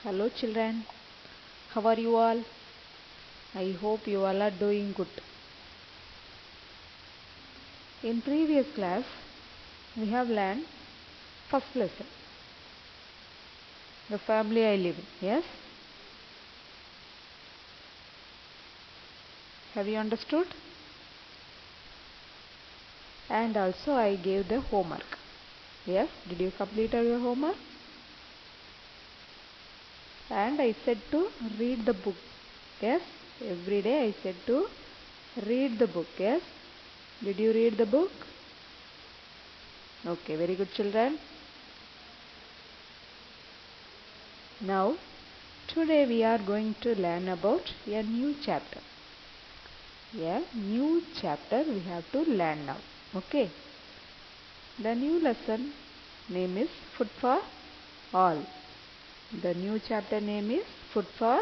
Hello children, how are you all? I hope you all are doing good. In previous class, we have learned first lesson, the family I live in. Yes? Have you understood? And also I gave the homework. Yes? Did you complete your homework? And I said to read the book. Yes? Every day I said to read the book. Yes? Did you read the book? Okay, very good children. Now, today we are going to learn about a new chapter. A new chapter we have to learn now. Okay. The new lesson name is Food for All. The new chapter name is Food for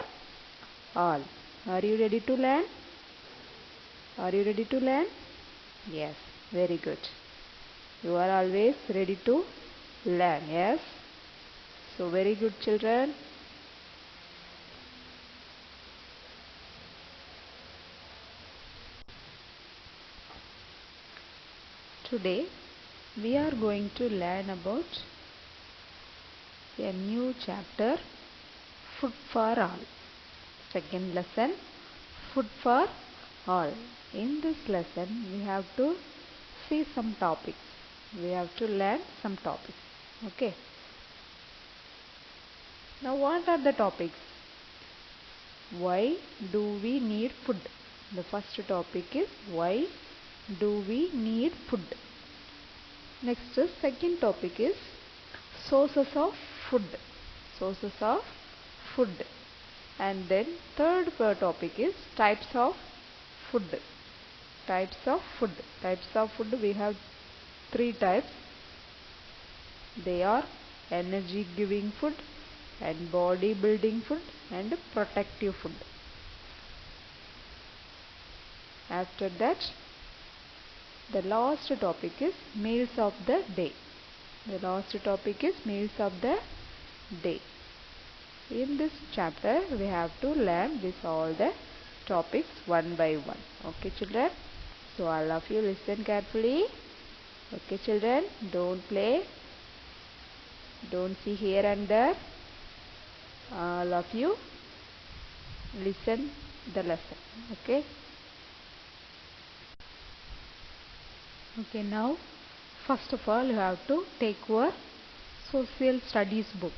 All. Are you ready to learn? Are you ready to learn? Yes. Very good. You are always ready to learn. Yes. So very good children. Today we are going to learn about a new chapter, Food for All. Second lesson, Food for All. In this lesson we have to see some topics. We have to learn some topics. Okay. Now what are the topics? Why do we need food? The first topic is why do we need food? Next, second topic is sources of food. Sources of food. And then third topic is types of food. Types of food. Types of food we have three types. They are energy giving food and body building food and protective food. After that, the last topic is meals of the day. The last topic is meals of the day. In this chapter, we have to learn this all the topics one by one. Okay, children? So, all of you listen carefully. Okay, children? Don't play. Don't see here and there. All of you listen the lesson. Okay? Okay, now, first of all, you have to take your social studies book.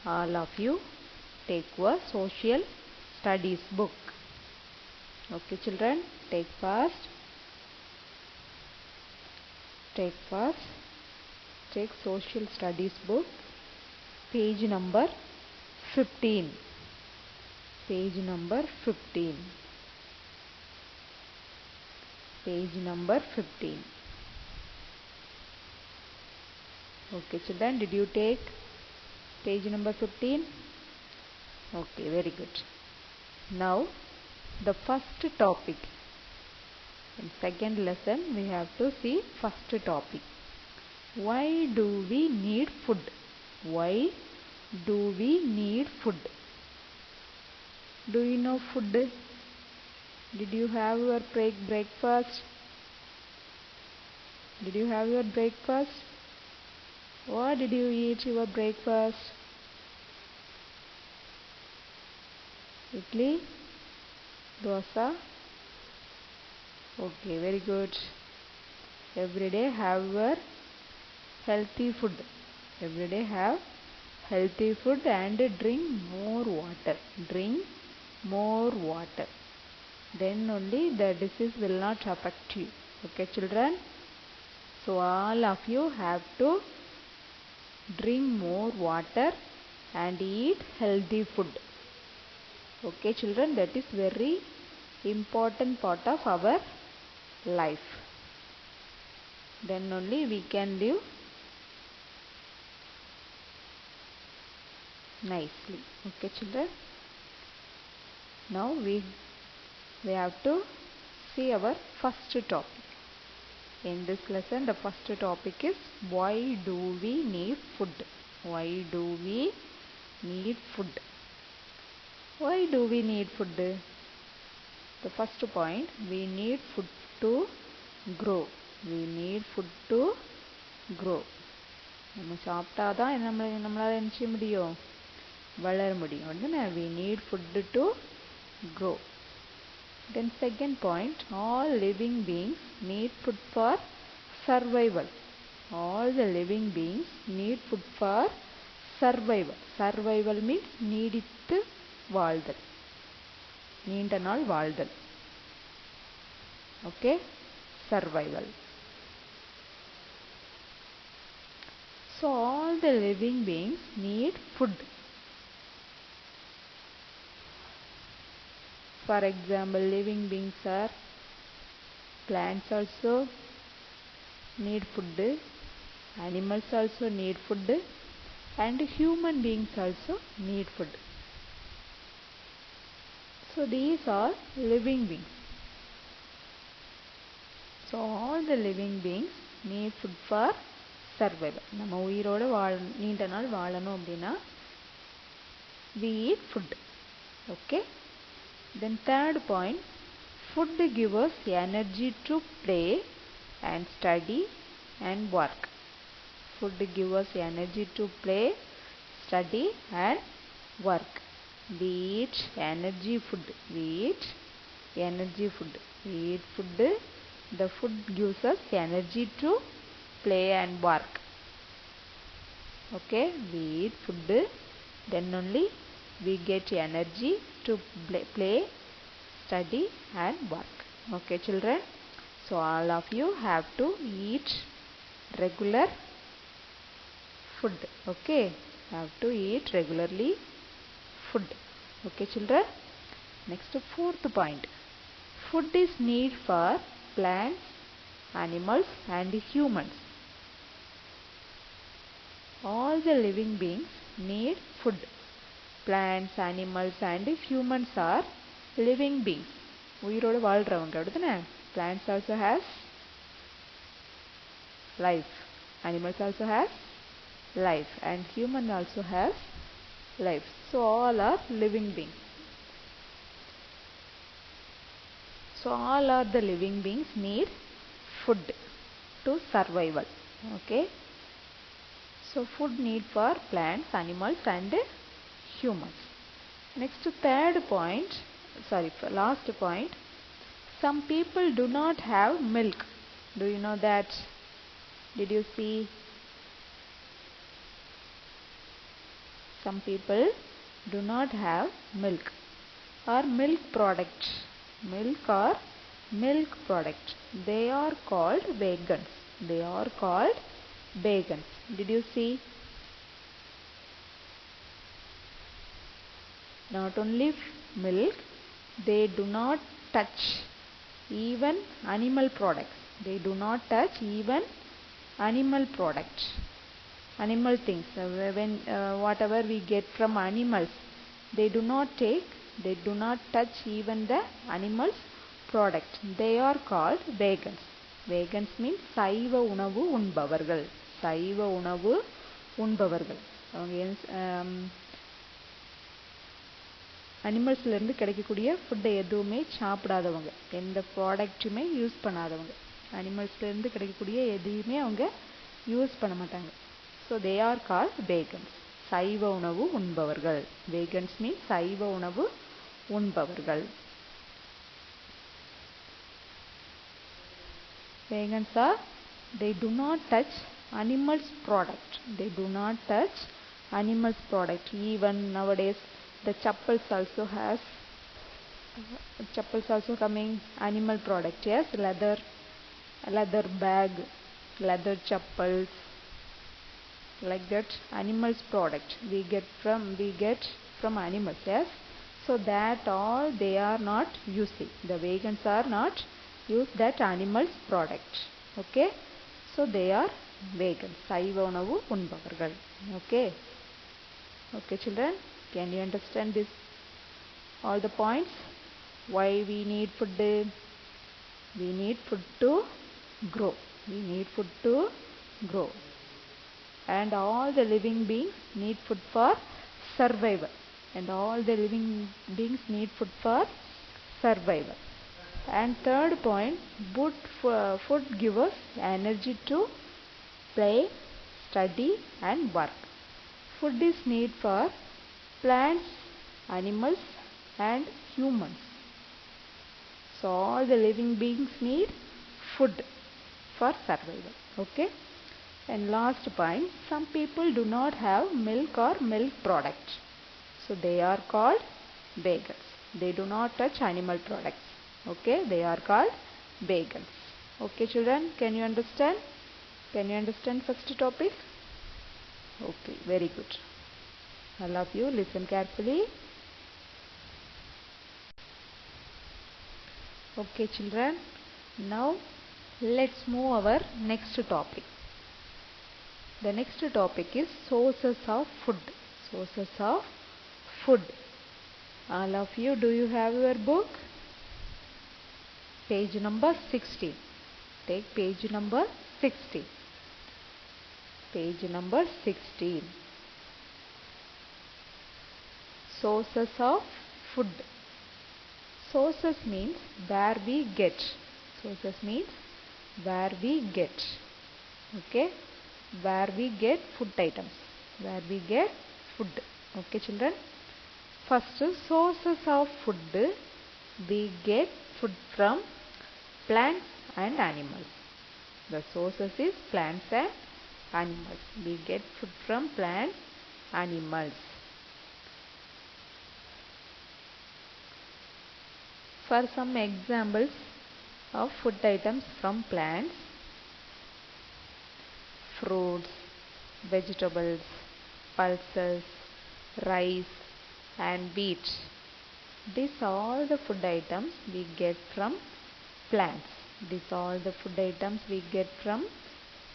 All of you take your social studies book. Okay, children, take fast. Take fast. Take social studies book. Page number 15. Page number 15. Page number 15. Okay, children, did you take page number 15? Okay, very good. Now, the first topic. In second lesson, we have to see first topic. Why do we need food? Why do we need food? Do you know food? Did you have your breakfast? Did you have your breakfast? What did you eat your breakfast? Idli? Dosa? Okay, very good. Every day have your healthy food. Every day have healthy food and drink more water. Drink more water. Then only the disease will not affect you. Okay, children? So, all of you have to drink more water and eat healthy food. Okay, children? That is very important part of our life. Then only we can live nicely. Okay, children? Now we have to see our first topic. In this lesson, the first topic is why do we need food? Why do we need food. Why do we need food? The first point, we need food to grow. We need food to grow. நம்ம சாப்பிட்டாதான் நம்மளால என்ன செய்ய முடியும், வளர முடியும். அப்படின்னா we need food to grow. Then second point, all living beings need food for survival. All the living beings need food for survival. Survival means நீடித்து வாழ்தல், நீண்ட நாள் வாழ்தல். Okay, survival. So all the living beings need food. For example, living beings are plants also need food, animals also need food, and human beings also need food. So these are living beings. So all the living beings need food for survival. நம்ம உயிரோட நீண்ட நாள் வாழணும் அப்படின்னா we eat food. Okay. Then third point, food gives us energy to play and study and work. Food gives us energy to play, study and work. We eat energy food. We eat energy food. We eat food. The food gives us energy to play and work. Okay, we eat food, then only we get energy to play, study and work. Okay children, so all of you have to eat regular food. Okay, have to eat regularly food. Okay children, next fourth point, food is need for plants, animals and humans. All the living beings need food. Plants, animals and humans are living beings. உயிரோடு வாழ்றவங்க. அப்படிதானே? Plants also has life. Animals also has life. And human also has life. So all are living beings. So all are the living beings need food to survival. Okay. So food need for plants, animals and humans. Next third point, last point, some people do not have milk. Do you know that? Did you see? Some people do not have milk or milk product. Milk or milk product. They are called vegans. They are called vegans. Did you see? Not only milk, they do not touch even animal products. They do not touch even animal products, animal things. Whatever we get from animals, they do not take, they do not touch even the animals product. They are called vegans. Vegans means சைவ உணவு உண்பவர்கள். சைவ உணவு உண்பவர்கள். அனிமல்ஸ்ல இருந்து கிடைக்கக்கூடிய ஃபுட்டை எதுவுமே சாப்பிடாதவங்க, எந்த ப்ராடக்ட்டுமே use பண்ணாதவங்க. அனிமல்ஸ்ல இருந்து கிடைக்கக்கூடிய எதையுமே அவங்க யூஸ் பண்ண மாட்டாங்க. ஸோ தே ஆர் கால்ட் வேகன்ஸ், சைவ உணவு உண்பவர்கள். வேகன்ஸ் மீன்ஸ் சைவ உணவு உண்பவர்கள். Vegans are, they do not touch animals product. They do not touch animals product. Even nowadays the chappals also has, chappals also coming animal product. Yes, leather bag, leather chappals, like that animals product we get from animals. Yes, so that all they are not using. The vegans are not use that animals product. Okay, so they are vegans, சைவ உணவு உண்பவர்கள். Okay. Okay children, can you understand this, all the points? Why we need food? We need food to grow. We need food to grow. And all the living beings need food for survival, and all the living beings need food for survival. And third point, food gives us energy to play, study and work. Food is need for plants, animals and humans. So all the living beings need food for survival. Okay. And last point, some people do not have milk or milk products. So they are called vegans. They do not touch animal products. Okay, they are called vegans. Okay children, can you understand? Can you understand first topic? Okay, very good. All of you listen carefully. Okay children, now let's move our next topic. The next topic is sources of food. Sources of food. All of you, do you have your book? Page number 16. Take page number 16. Page number 16. Sources of food. Sources means where we get. Sources means where we get. Okay. Where we get food items. Where we get food. Okay children. First, sources of food. We get food from plants and animals. The sources is plants and animals. We get food from plants, animals. For some examples of food items from plants, fruits, vegetables, pulses, rice and wheat. These are the food items we get from plants. These are the food items we get from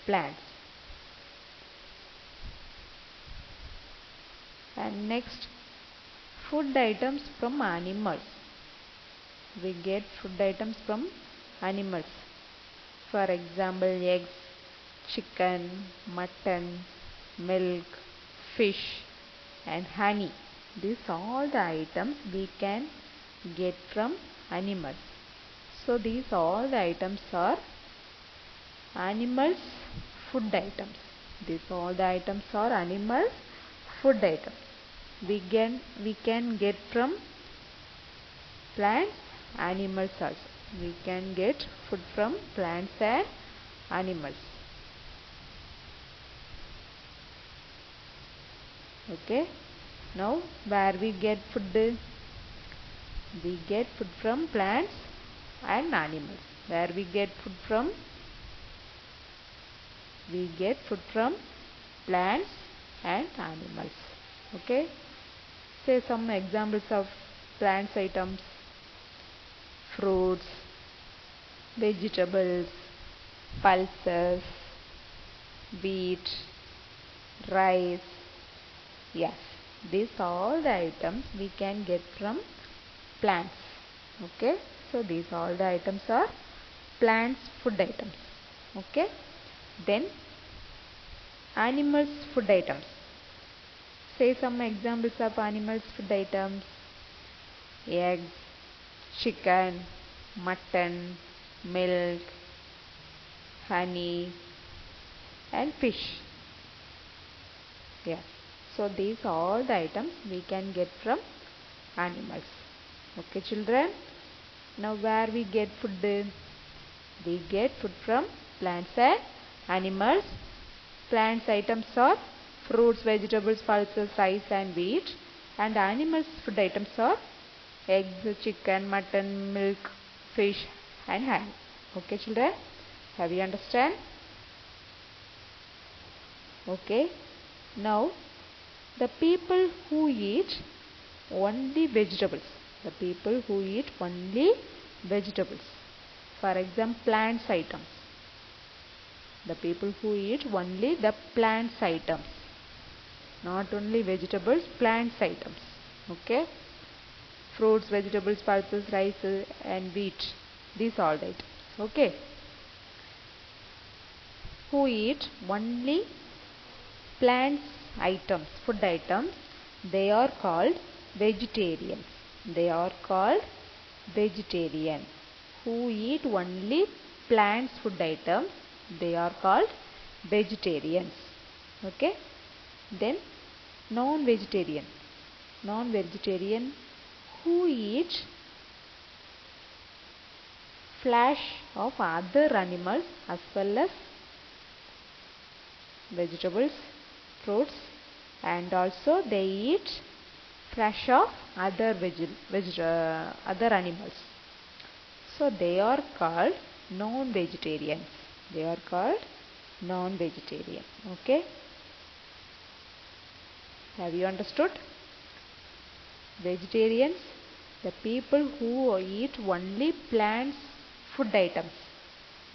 plants. And next, food items from animals. We get food items from animals. For example, eggs, chicken, mutton, milk, fish and honey. These are all the items we can get from animals. So these all the items are animals food items. These all the items are animals food items. We can get from plants, animals also. We can get food from plants and animals. Okay. Now where we get food? We get food from plants and animals. Where we get food from? We get food from plants and animals. Okay. Say some examples of plants items. Fruits, vegetables, pulses, wheat, rice. Yes, these are all the items we can get from plants. Okay, so these all the items are plants food items. Okay, then animals food items. Say some examples of animals food items. Eggs, chicken, mutton, milk, honey and fish. Yes. So these are all the items we can get from animals. Okay children. Now where we get food? We get food from plants and animals. Plants items are fruits, vegetables, pulses, rice and wheat. And animals food items are eggs, chicken, mutton, milk, fish and honey. Okay children. Have you understand? Okay. Now the people who eat only vegetables. The people who eat only vegetables. For example, plants items. The people who eat only the plants items. Not only vegetables, plants items. Okay. Fruits, vegetables, pulses, rice and wheat. These all the items. Okay. Who eat only plants items, food items. They are called vegetarians. They are called vegetarian. Who eat only plants food items, they are called vegetarians. Okay. Then non-vegetarian. Non-vegetarian who eat flesh of other animals as well as vegetables, fruits, and also they eat flesh of other animals. So they are called non-vegetarians. They are called non-vegetarian. Okay. Have you understood? Vegetarians, the people who eat only plants food items,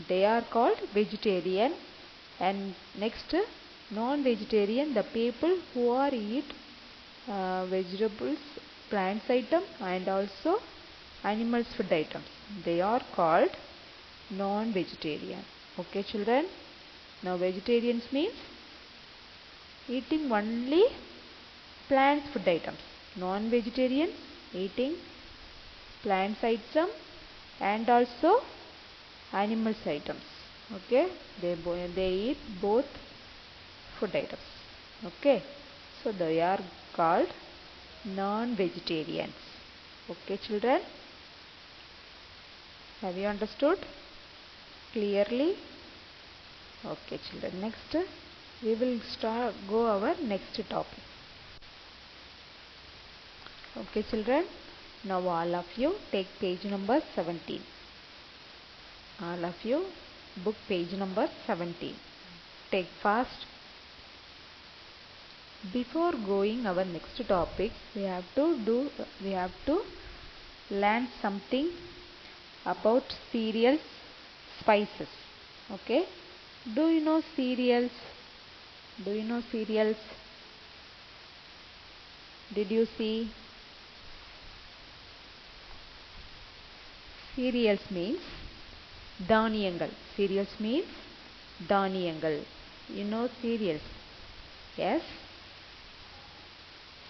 they are called vegetarian. And next, non-vegetarian, the people who are eat vegetables, plants item and also animals food items, they are called non-vegetarian. Okay children. Now vegetarians means eating only plants food items. Non-vegetarian eating plants item and also animals items. Okay, they eat both food items. Okay, so they are called non-vegetarians. Okay children, have you understood clearly? Okay children, next we will go our next topic. Okay children, now all of you take page number 17. All of you book page number 17. Take fast. Before going our next topic, we have to learn something about cereals, spices. Okay? Do you know cereals? Do you know cereals? Did you see? Cereals means Dhaniyangal. Cereals means Dhaniyangal. You know cereals? Yes?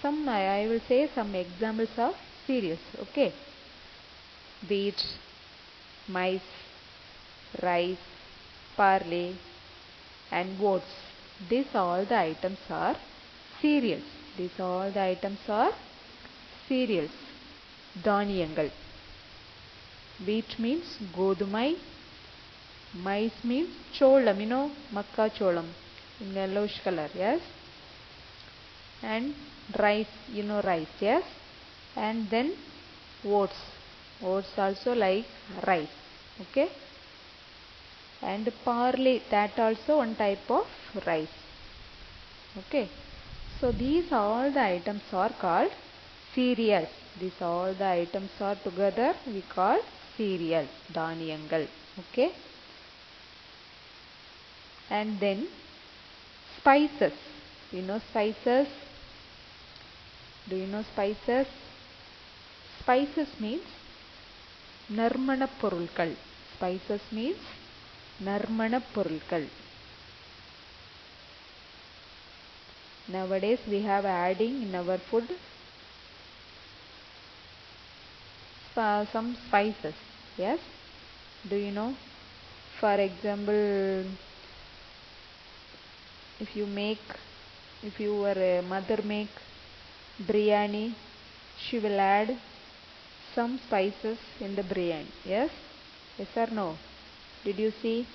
I will say some examples of cereals. Okay? Wheat, maize, rice, barley and oats. These all the items are cereals. These all the items are cereals. Dhaniyangal. Wheat means Godumai. Maize means cholam, you know, makka cholam in yellowish color, yes. And rice, you know rice, yes. And then oats. Oats also like rice, okay. And barley, that also one type of rice, okay. So these all the items are called cereals. These all the items are together we call cereals, Dhaniyangal, okay. And then spices. You know spices? Do you know spices? Spices means Narmana Porulkal. Spices means Narmana Porulkal. Nowadays we have adding in our food some spices. Yes? Do you know? For example, if your mother make biryani, she will add some spices in the biryani. Yes? Yes or no? Did you see?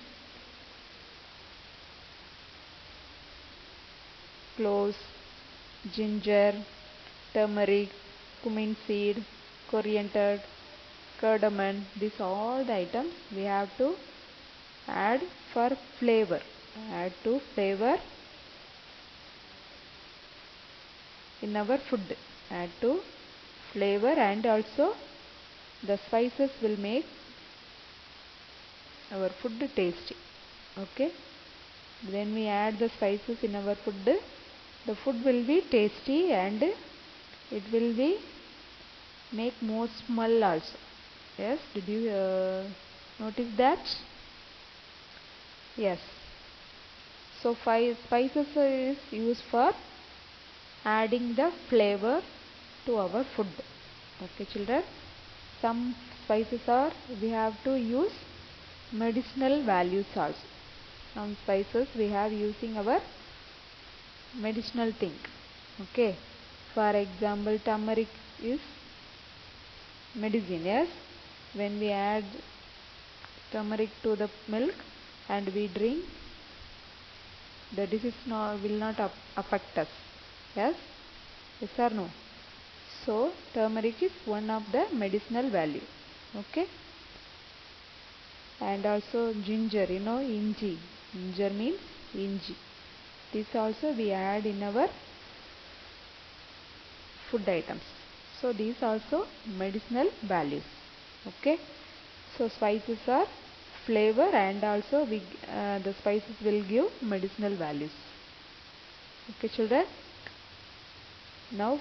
Cloves, ginger, turmeric, cumin seed, coriander, cardamom. These all the items we have to add for flavor. Add to flavor in our food. Add to flavor and also the spices will make our food tasty. Okay. When we add the spices in our food, the food will be tasty and it will be make more smell also. Yes, did you notice that? Yes. So spices is used for adding the flavor to our food. Okay, children. Some spices are we have to use medicinal values also. Some spices we have using our medicinal thing. Okay. For example, turmeric is medicine. Yes. When we add turmeric to the milk and we drink, the disease will not affect us. Yes. Yes or no? So turmeric is one of the medicinal value. Okay. And also ginger, inji. Ginger means inji. This also we add in our food items. So these also medicinal values. Okay. So spices are flavor and also the spices will give medicinal values. Okay, children. Now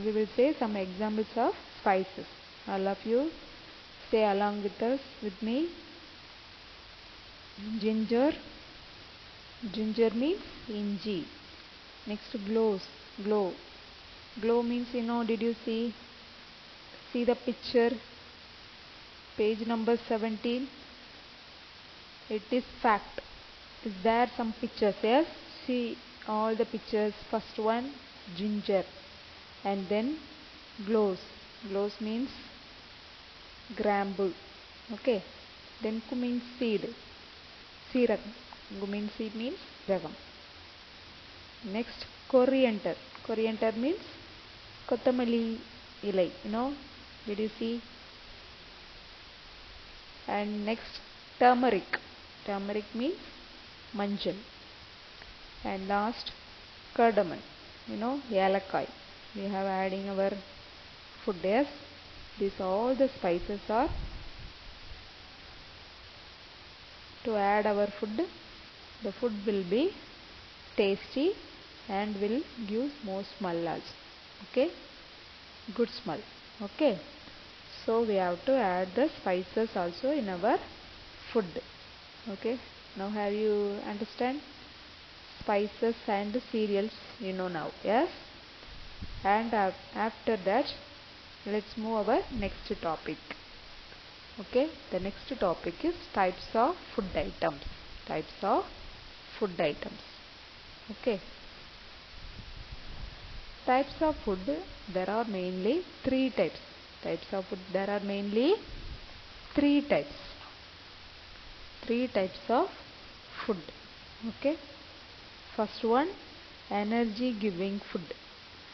we will say some examples of spices. All of you say along with us, with me. Ginger. Ginger means inji. Next, glow. Glow means, did you see the picture, page number 17? It is fact. Is there some pictures? Yes. See all the pictures. First one, ginger, and then glows. Glows means grambu. Okay. Then ku means seed. Seeragam. Gu means seed means ragam. Next, coriander. Coriander means kotamali ilai. Did you see? And next, turmeric. Turmeric means manjal. And last, cardamom. Yalakai. We have adding our food. Yes. These all the spices are to add our food. The food will be tasty and will give more smell also. Okay. Good smell. Okay. So we have to add the spices also in our food. Okay. Now have you understand spices and cereals? Now. Yes. And after that, let's move our next topic. Okay. The next topic is types of food items. Types of food items. Okay. Types of food, there are mainly three types. Types of food, there are mainly three types. Three types of food. Okay. First one, energy giving food.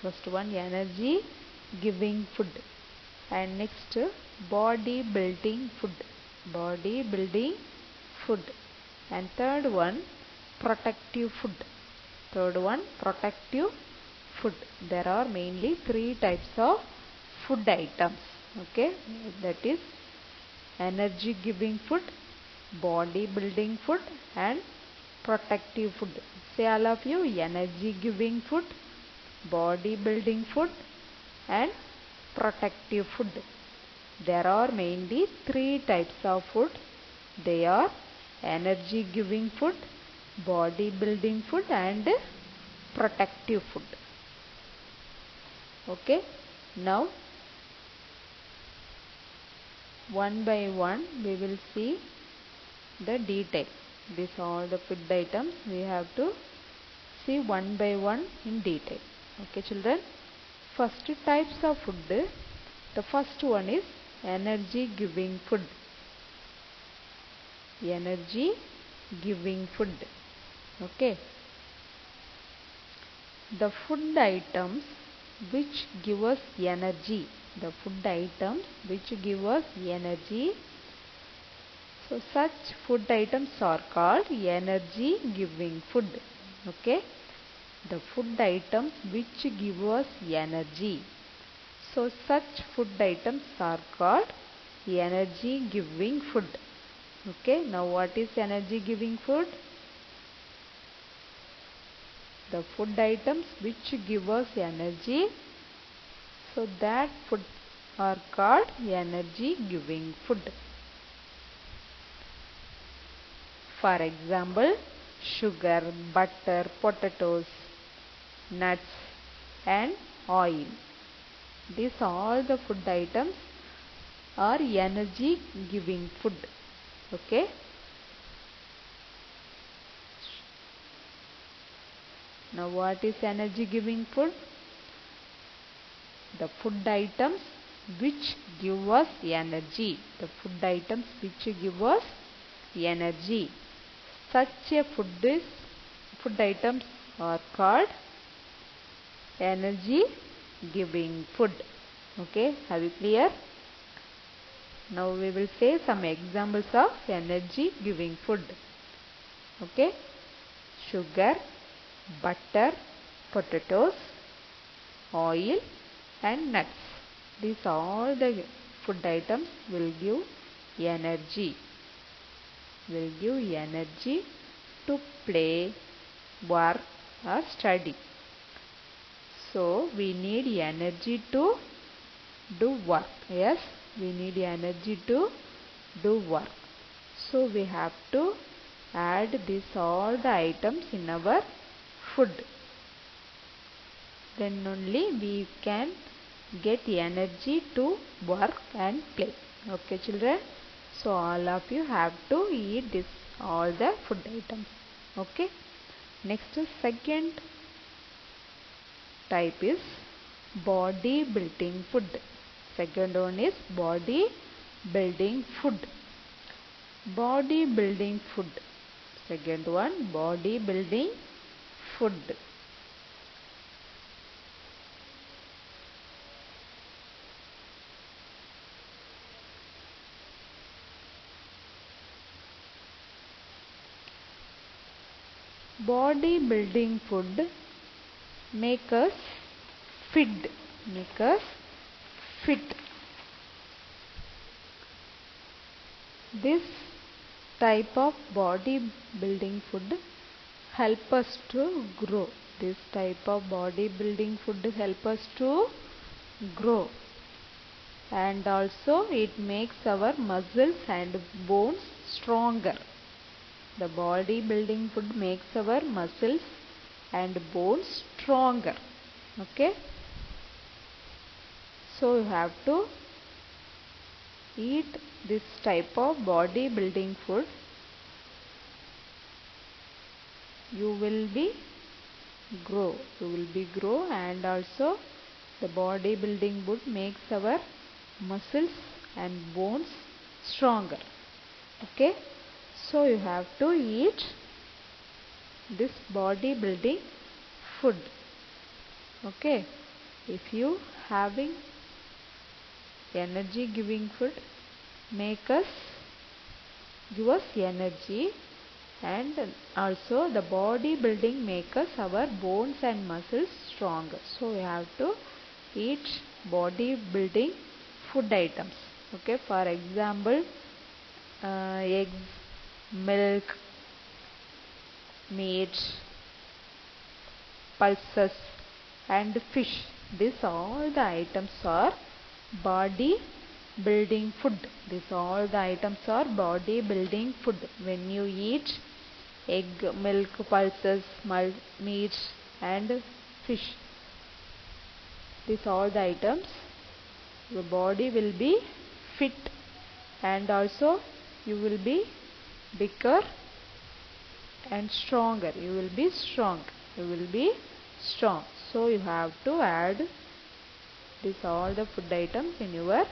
First one, energy giving food. And next, body building food. Body building food. And third one, protective food. Third one, protective food. There are mainly three types of food items. Okay. That is energy giving food, body building food, and protective food. Say all of you, energy giving food, body building food, and protective food. There are mainly three types of food. They are energy giving food, body building food, and protective food. Okay. Now one by one we will see the detail. These are the food items we have to see one by one in detail. Okay, children. First types of food. The first one is energy giving food. Energy giving food. Okay. The food items which give us energy. The food items which give us energy. So such food items are called energy giving food. Okay. The food items which give us energy. So such food items are called energy giving food. Okay. Now what is energy giving food? The food items which give us energy. So that food are called energy giving food. For example, sugar, butter, potatoes, nuts, and oil. These all the food items are energy giving food. Okay. Now what is energy giving food? The food items which give us energy. The food items which give us energy. Such a food items are called energy giving food. Okay, have you clear? Now we will say some examples of energy giving food. Okay, sugar, butter, potatoes, oil and nuts. These all the food items will give energy. Will give energy to play, work or study. So we need energy to do work. Yes, we need energy to do work. So we have to add all the items in our food. Then only we can get energy to work and play. Okay children. So all of you have to eat all the food items. Okay. Next second type is body building food. Second one is body building food. Body building food. Second one, body building food. Body building food make us fit. Make us fit. This type of body building food help us to grow. This type of body building food help us to grow. And also it makes our muscles and bones stronger. The body building food makes our muscles and bones stronger. Okay. So you have to eat this type of body building food. You will be grow. You will be grow, and also the body building food makes our muscles and bones stronger. Okay. So you have to eat this body building food. Okay. If you having energy giving food, give us energy, and also the body building make us our bones and muscles stronger. So we have to eat body building food items. Okay. For example, eggs, milk, meat, pulses and fish. These all the items are body building food. These all the items are body building food. When you eat egg, milk, pulses, meat and fish, these all the items, your body will be fit, and also you will be bigger and stronger. You will be strong. You will be strong. So you have to add all the food items in your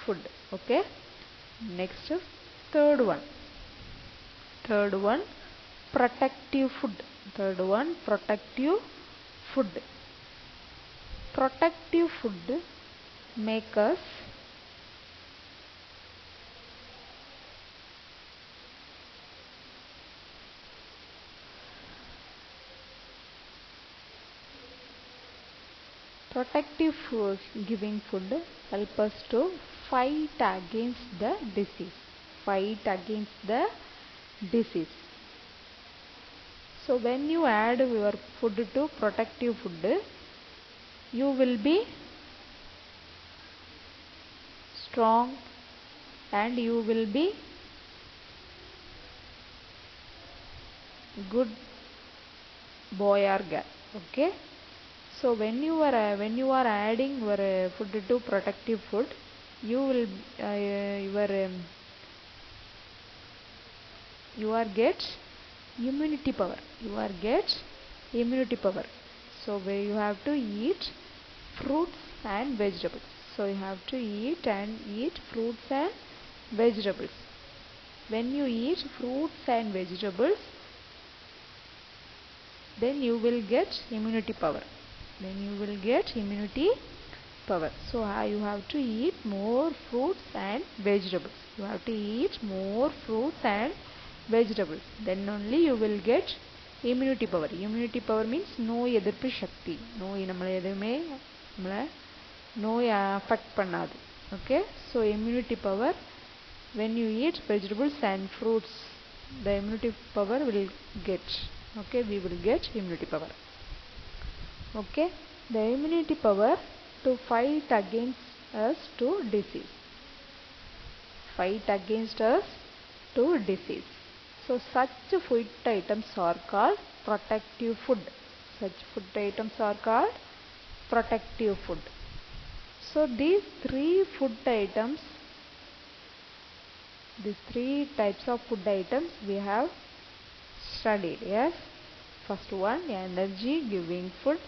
food. Okay. Next, third one. Third one, protective food. Third one, protective food. Protective food make us protective food giving food help us to fight against the disease. Fight against the disease. So when you add your food to protective food, you will be strong and you will be good boy or girl. Okay, so when you are adding your food to protective food, you will your you are get immunity power. You are get immunity power. So where you have to eat fruits and vegetables. So you have to eat fruits and vegetables. When you eat fruits and vegetables, then you will get immunity power. Then you will get immunity power. So you have to eat more fruits and vegetables. You have to eat more fruits and vegetables. Then only you will get immunity power. Immunity power means நோய் எதிர்ப்பு சக்தி. நோய் நம்மளை எதுவுமே நம்மளை நோய் affect பண்ணாது. Okay, so immunity power, when you eat vegetables and fruits, the immunity power will get. Okay, we will get immunity power. Okay, the immunity power to fight against us to disease. Fight against us to disease. So such food items are called protective food. Such food items are called protective food. So these three food items, these three types of food items we have studied. Yes, first one, energy giving food,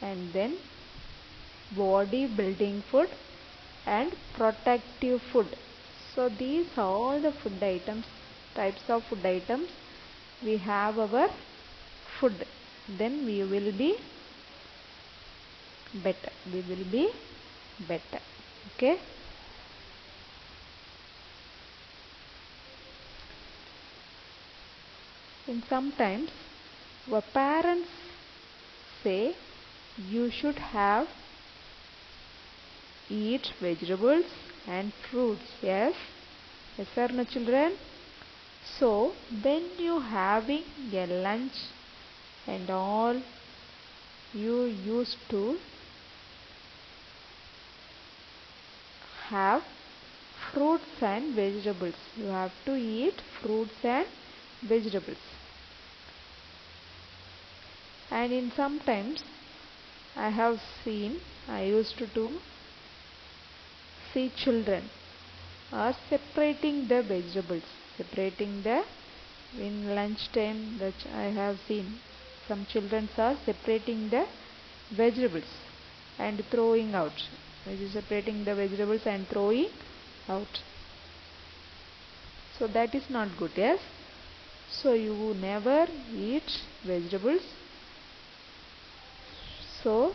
and then body building food and protective food. So these all the food items, types of food items, we have our food, then we will be better. We will be better. Okay, and sometimes our parents say you should have eat vegetables and fruits. Yes, yes sir, no children. So when you having a lunch and all, you used to have fruits and vegetables. You have to eat fruits and vegetables. And in sometimes I used to see children are separating the vegetables, separating the, in lunch time that I have seen some children are separating the vegetables and throwing out. Separating the vegetables and throwing out. So that is not good. Yes, so you never eat vegetables. So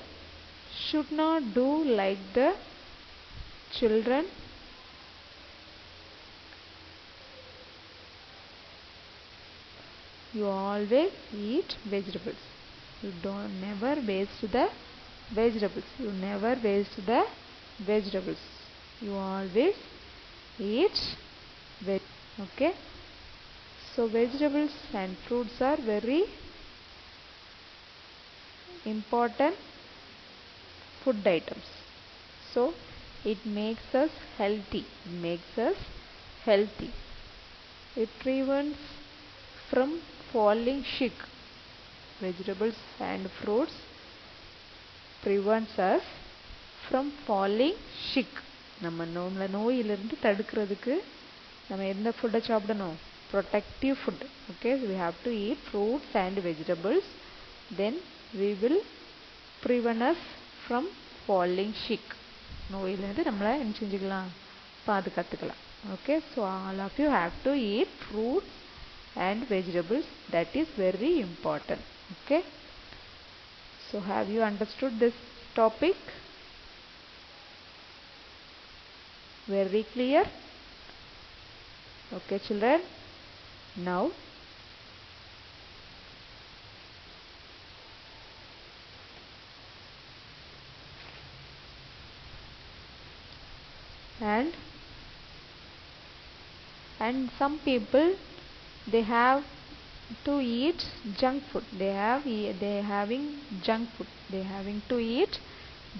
should not do like the children. You always eat vegetables. You don't never waste the vegetables. You never waste the vegetables. You always eat veg. Okay, so vegetables and fruits are very important food items. So it makes us healthy. It makes us healthy. It prevents from falling sick. Vegetables and fruits prevents us from falling sick. நம்ம நோயிலிருந்து தடுக்கிறதுக்கு நம்ம எந்த ஃபுட்டை சாப்பிடணும்? Protective food. Okay, so we have to eat fruits and vegetables. Then we will prevent us from falling sick. நோயிலிருந்து நம்மளை என்ன செஞ்சுக்கலாம்? பாதுகாத்துக்கலாம். Okay, so all of you have to eat fruits and vegetables. That is very important. Okay, so have you understood this topic? Very clear? Okay children, now and some people, they have to eat junk food. They having junk food. They having to eat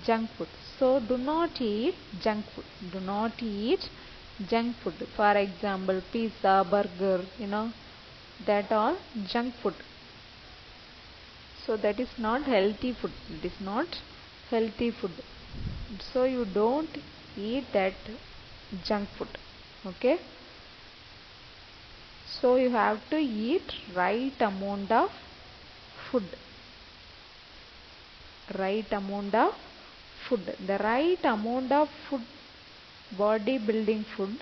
junk food. So do not eat junk food. Do not eat junk food. For example, pizza, burger, that all junk food. So that is not healthy food. It is not healthy food. So you don't eat that junk food. Okay. So you have to eat right amount of food. Right amount of food. The right amount of food, body building food,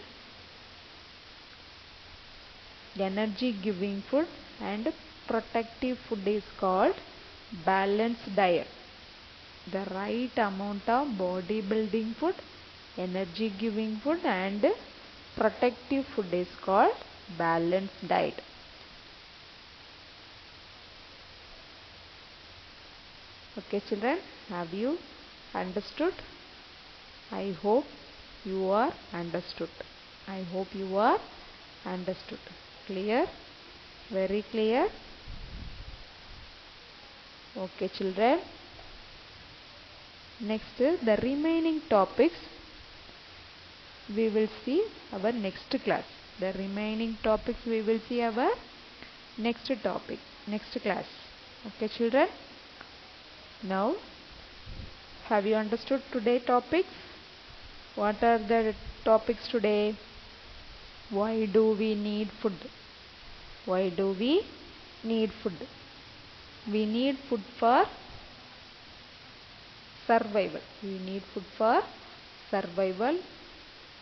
energy giving food and protective food is called balanced diet. The right amount of body building food, energy giving food and protective food is called balanced diet. Okay children, have you understood? I hope you are understood. I hope you are understood. Clear? Very clear? Okay children. Next, the remaining topics we will see our next class. The remaining topics we will see our next topic, next class. Okay children. Now, have you understood today's topics? What are the topics today? Why do we need food? Why do we need food? We need food for survival. We need food for survival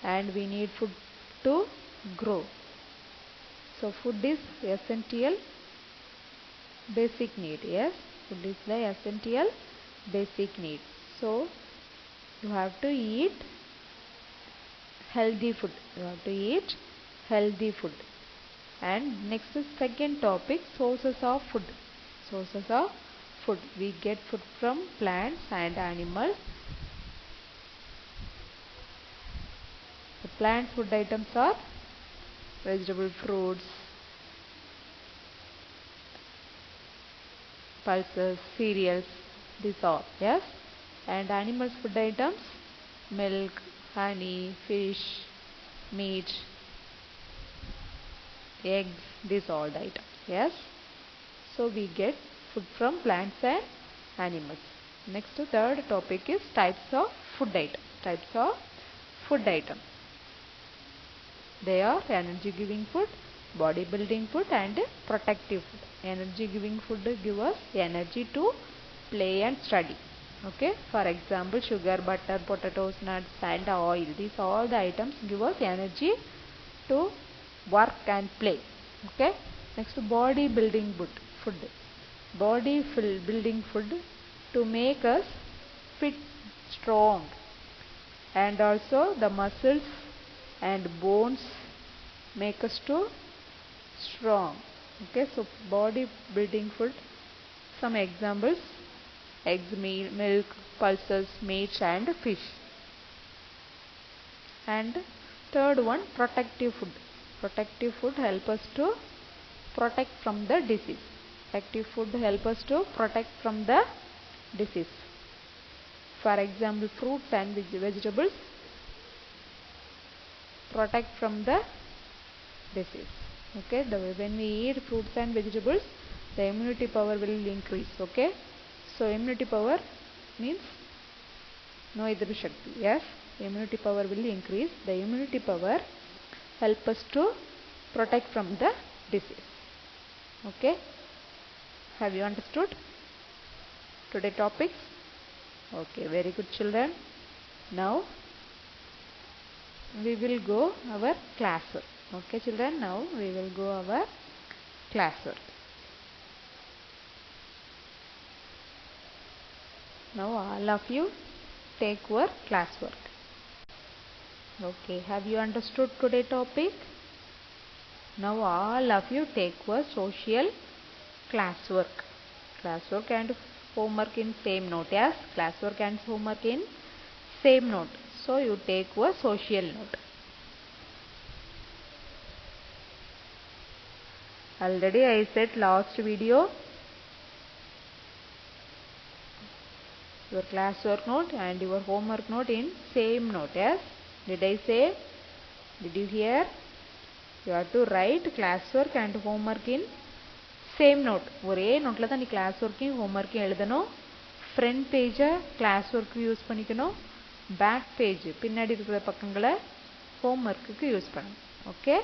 and we need food to grow. So food is essential basic need. Yes, food is the essential basic need. So you have to eat healthy food. You have to eat healthy food. And next is second topic, sources of food. Sources of food. We get food from plants and animals. The plant food items are vegetable, fruits, pulses, cereals, these all. Yes. And animals food items, milk, honey, fish, meat, eggs, these all the items. Yes. So we get food from plants and animals. Next, third topic is types of food items. Types of food items. They are energy giving food, body building food and protective food. Energy giving food give us energy to play and study. Okay. For example, sugar, butter, potatoes, nuts and oil. These all the items give us energy to work and play. Okay. Next, body building food. Body building food to make us fit, strong and also the muscles and bones make us to strong. Okay, so body building food, some examples, eggs, milk, pulses, meat and fish. And third one, protective food. Protective food help us to protect from the disease. Protective food help us to protect from the disease. For example, fruits and vegetables protect from the disease. Okay, when we eat fruits and vegetables, the immunity power will increase. Okay, so immunity power means no idru shakti. Yes, immunity power will increase. The immunity power help us to protect from the disease. Okay, have you understood today topics? Okay, very good children. Now we will go our classwork. Okay children, now we will go our classwork. Now all of you take your classwork. Okay, have you understood today topic? Now all of you take your social classwork. Classwork and homework in same note. Yes, classwork and homework in same note. So you take your social note. Already I said last video, your classwork note and your homework note in same note. Yes, did I say? Did you hear? You have to write classwork and homework in same note, ஒரே நோட்டில் தான் நீ class ஒர்க்கையும் home ஒர்க்கையும் எழுதணும். Front பேஜை class work use பண்ணிக்கணும், back page பின்னாடி இருக்கிற பக்கங்களை ஹோம் ஒர்க்குக்கு யூஸ் பண்ணணும். ஓகே,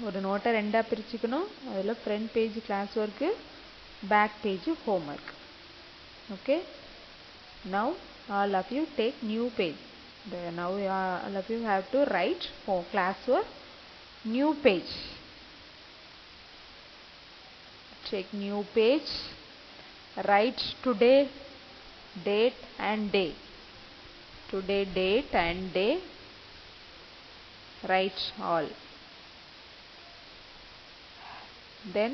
ஒரு நோட்டை ரெண்டாக பிரிச்சுக்கணும். அதில் front page class work, back page home work. Okay, now all of you take new page. Now all of you have to write class work, new page. Take new page, write today, date and day. Today date and day, write all. Then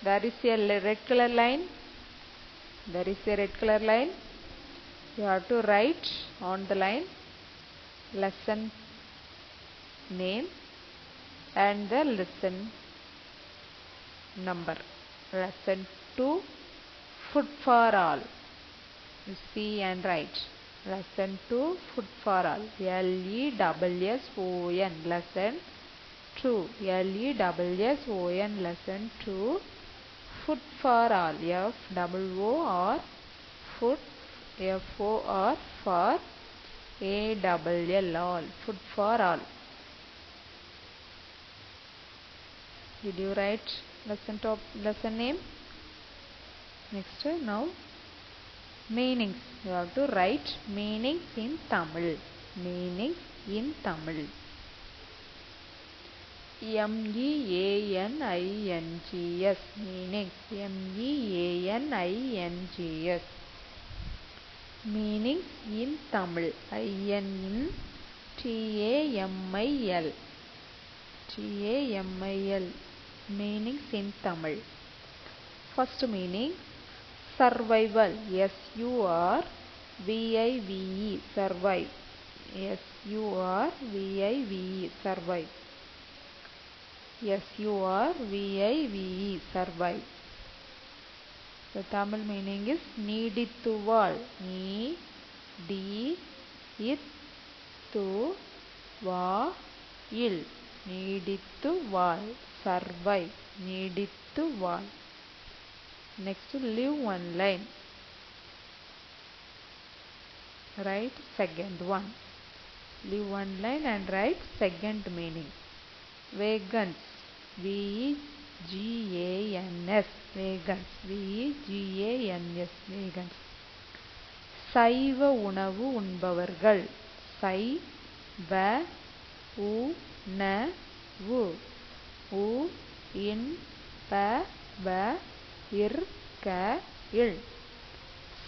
there is a red color line. There is a red color line. You have to write on the line lesson name and the lesson number. Lesson 2, food for all. You see and write. Lesson 2, food for all. LESSON. Lesson 2. LESSON. Lesson 2. Food for all. FOOR. Food. FOR for ALL. All. Food for all. Did you write lesson name? Next, now meanings. You have to write meanings in Tamil. Meanings in Tamil. MEANINGS. Meanings. MEANINGS. Meanings in Tamil. INTAMIL. TAMIL. Meanings in Tamil. First meaning, survival. SURVIVE. Survive. SURVIVE. Survive. SURVIVE. Survive. The Tamil meaning is நீடித்து வாழ். நீடித்து வாழ். நீடித்து வாழ். Survive. நீடித்து வாழ். Next, live one line. Write second one. Live one line and write second meaning. Vegans. VEGANS. Vegans. VEGANS. Vegans. சைவ உணவு உண்பவர்கள். சைவ உணவு.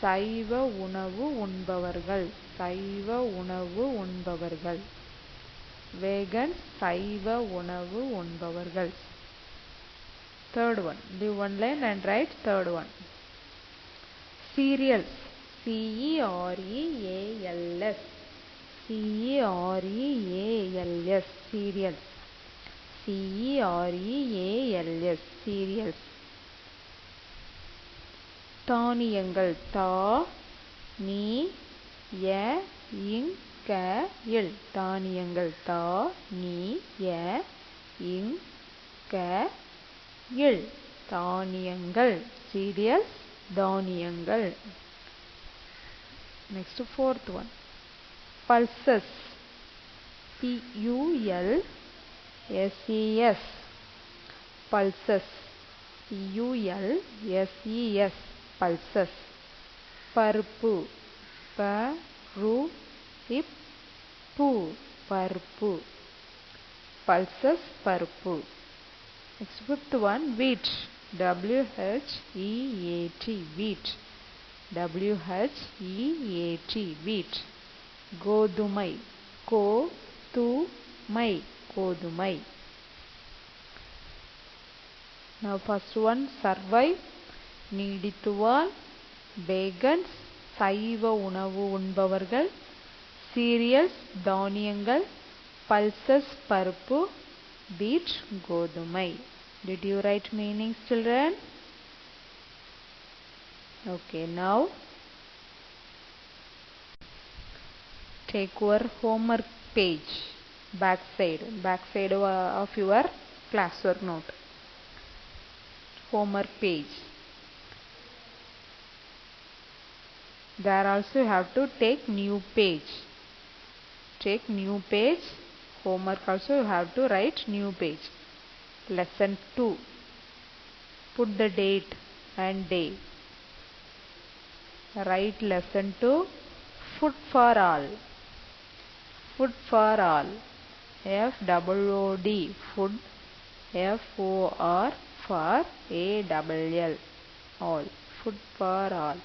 சைவ உணவு உண்பவர்கள். சைவ உணவு உண்பவர்கள். Vegans. சைவ உணவு உண்பவர்கள். Third one. Leave one line and write third one. Cereals. CEREALS. CEREALS. Cereals. CEREALS. Cereals. தானியங்கள். தானியங்கள். தானியங்கள். தானியங்கள். Cereals. தானியங்கள். Next, fourth one. Pulses. PULSES. Pulses. PULSES. Pulses. பருப்பு. பருப்பு. பருப்பு. Pulses. பருப்பு. Next, fifth one. Wheat. WHEAT. Wheat. WHEAT. Wheat. கோதுமை. கோதுமை. கோதுமை. Now first one, survive. நீடித்து வாழ். Vegans. சைவ உணவு உண்பவர்கள். Cereals. தானியங்கள். Pulses. பருப்பு. Wheat. கோதுமை. Did you write meanings, children? Okay, now take your homework page, back side of your classwork note. homework page. There also you have to take new page. Take new page. Homework also you have to write new page. Lesson 2. Put the date and day. Write lesson 2. Food for all. Food for all. FOOD. Food. FOR for ALL. All. Food for all.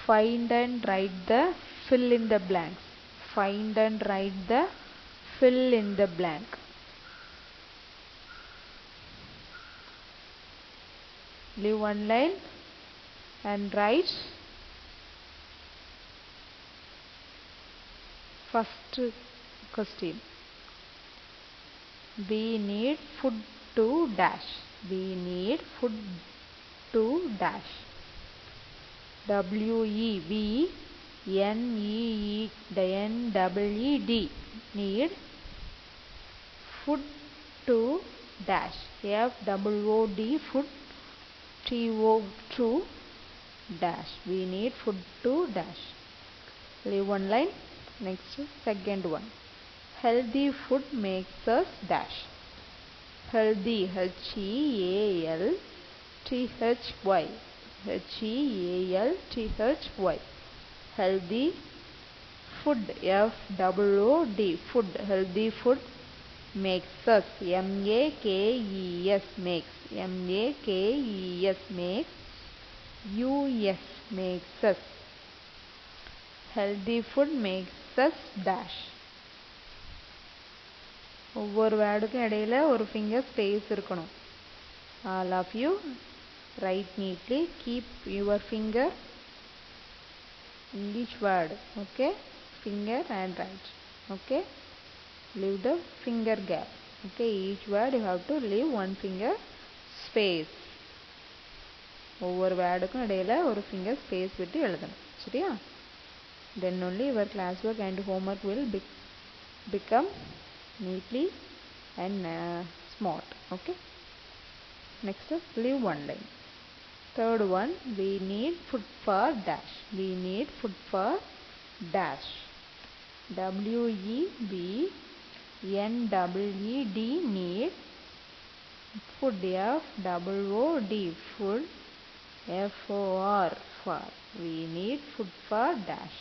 Find and write the fill in the blanks. Find and write the fill in the blank. Leave one line and write first question. We need food to dash. We need food to dash. WEVNEED. Need food to dash. FOOD. Food. TO dash. We need food to dash. Leave one line. Next, second one. Healthy food makes us dash. Healthy. HEALTHY. HEALTHY. Healthy food. FOOD. Food. Healthy food makes us. MAKES. Makes. MAKES. Makes. US. Makes us. Healthy food makes us dash. ஒவ்வொரு வேர்டுக்கும் இடையில ஒரு finger space இருக்கணும். All of you write neatly. Keep your finger in each word. Okay? Finger and write. Okay? Leave the finger gap. Okay? Each word you have to leave one finger space. ஒவ்வொரு வேர்டுக்கும் இடையில ஒரு finger space விட்டு எழுதணும். சரியா? Then only your classwork and homework will become neatly and smart. Okay? Next, leave one line. Third one, we need food for dash. We need food for dash. WEBNEED. Need food. FOOD. Food. FOR for. We need food for dash.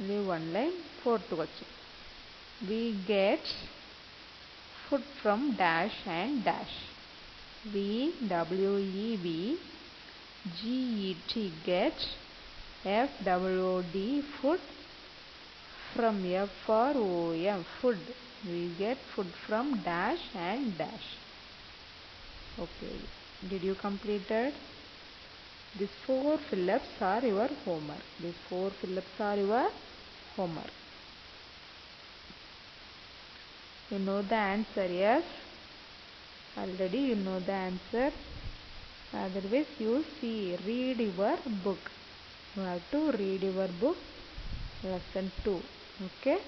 Leave one line. Fourth question. We get food from dash and dash. WEBGET. Get. FOOD. Food. From. FROM. Food. We get food from dash and dash. Okay. Did you complete it? These 4 fill-ups are your homework. These 4 fill-ups are your homework. You know the answer, yes? Already you know the answer. Otherwise, you see, read your book. You have to read your book. Lesson 2. Okay?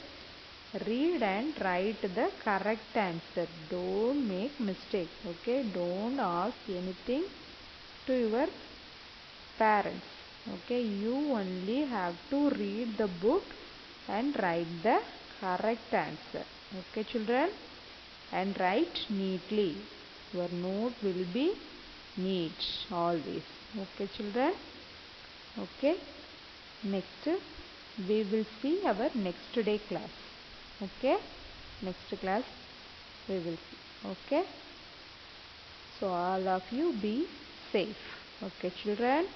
Read and write the correct answer. Don't make mistake. Okay? Don't ask anything to your parents. Okay? You only have to read the book and write the correct answer. Okay, children? And write neatly. Your note will be neat always. Okay, children? Okay? Next, we will see our next day class. Okay? Next class we will see. Okay? So all of you be safe. Okay, children?